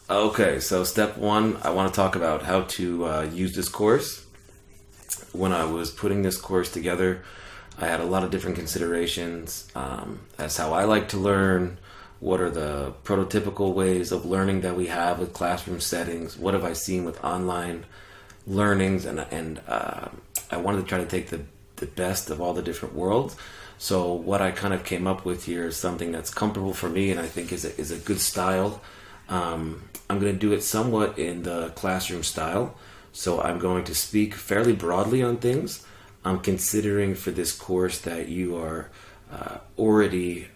Okay, so step one, I want to talk about how to use this course. When I was putting this course together, I had a lot of different considerations as how I like to learn. What are the prototypical ways of learning that we have with classroom settings? What have I seen with online learnings? And I wanted to try to take the best of all the different worlds. So what I kind of came up with here is something that's comfortable for me and I think is a good style. I'm going to do it somewhat in the classroom style. So I'm going to speak fairly broadly on things. I'm considering for this course that you are already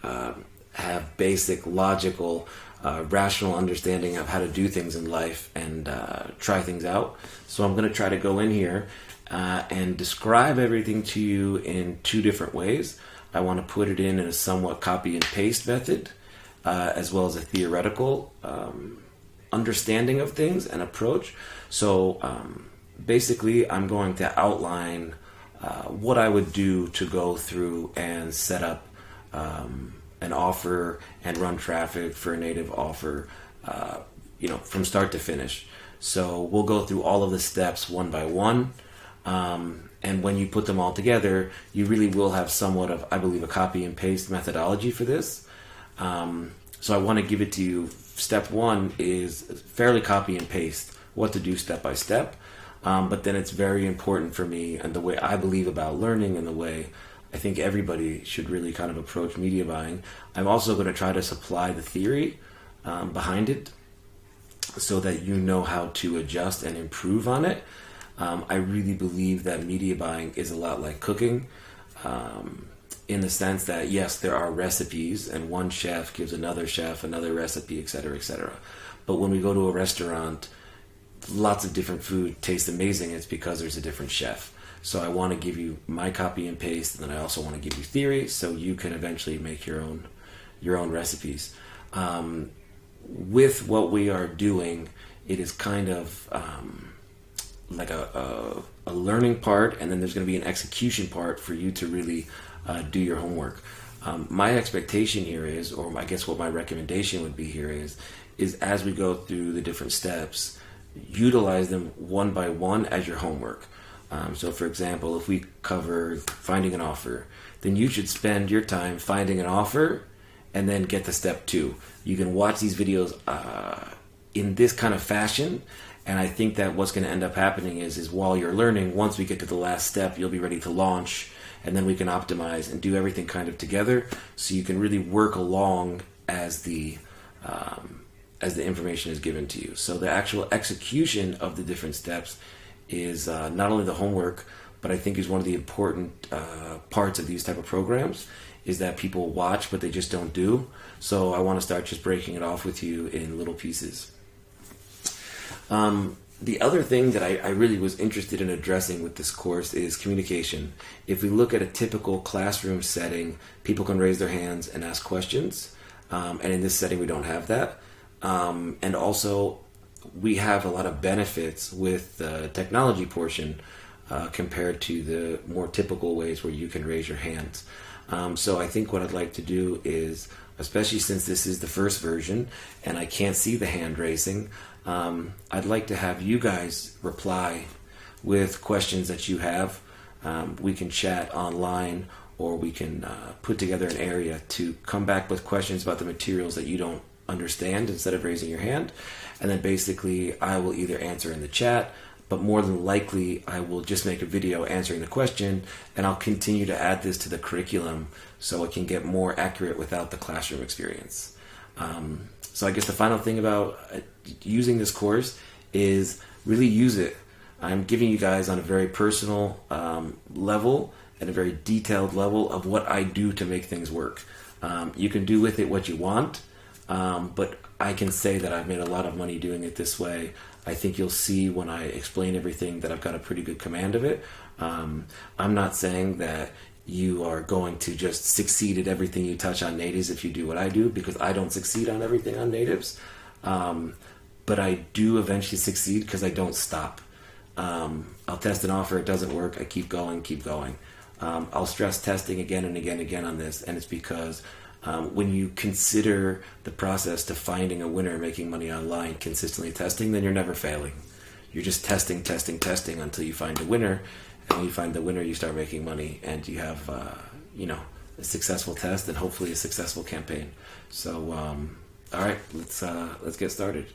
have basic, logical, rational understanding of how to do things in life and try things out. So I'm going to try to go in here and describe everything to you in two different ways. I want to put it in a somewhat copy and paste method, as well as a theoretical understanding of things and approach. So basically, I'm going to outline what I would do to go through and set up an offer and run traffic for a native offer, from start to finish. So we'll go through all of the steps one by one. And when you put them all together, you really will have somewhat of, I believe, a copy and paste methodology for this. So I want to give it to you. Step one is fairly copy and paste what to do step by step. But then it's very important for me and the way I believe about learning and the way I think everybody should really kind of approach media buying. I'm also going to try to supply the theory behind it so that you know how to adjust and improve on it. I really believe that media buying is a lot like cooking, in the sense that, yes, there are recipes and one chef gives another chef another recipe, etc., etc. But when we go to a restaurant, lots of different food tastes amazing. It's because there's a different chef. So I want to give you my copy and paste, and then I also want to give you theory so you can eventually make your own recipes. With what we are doing, it is kind of like a learning part, and then there's going to be an execution part for you to really do your homework. My expectation here is, or I guess what my recommendation would be here is as we go through the different steps, utilize them one by one as your homework. So for example, if we cover finding an offer, then you should spend your time finding an offer and then get to step two. You can watch these videos in this kind of fashion, and I think that what's going to end up happening is while you're learning, once we get to the last step, you'll be ready to launch, and then we can optimize and do everything kind of together, so you can really work along as the information is given to you. So the actual execution of the different steps is not only the homework, but I think is one of the important parts of these type of programs, is that people watch but they just don't do. So I want to start just breaking it off with you in little pieces. The other thing that I really was interested in addressing with this course is communication. If we look at a typical classroom setting, people can raise their hands and ask questions. And in this setting, we don't have that. And also, we have a lot of benefits with the technology portion compared to the more typical ways where you can raise your hands. So I think what I'd like to do is, especially since this is the first version and I can't see the hand raising, I'd like to have you guys reply with questions that you have. We can chat online, or we can put together an area to come back with questions about the materials that you don't understand instead of raising your hand. And then basically I will either answer in the chat, but more than likely I will just make a video answering the question, and I'll continue to add this to the curriculum so it can get more accurate without the classroom experience. So I guess the final thing about using this course is really use it. I'm giving you guys on a very personal level and a very detailed level of what I do to make things work. You can do with it what you want, but I can say that I've made a lot of money doing it this way. I think you'll see when I explain everything that I've got a pretty good command of it. I'm not saying that you are going to just succeed at everything you touch on natives if you do what I do, because I don't succeed on everything on natives. But I do eventually succeed because I don't stop. I'll test an offer, it doesn't work, I keep going. I'll stress testing again and again on this, and it's because When you consider the process to finding a winner, making money online, consistently testing, then you're never failing. You're just testing until you find a winner. And when you find the winner, you start making money, and you have, a successful test and hopefully a successful campaign. So, all right, let's get started.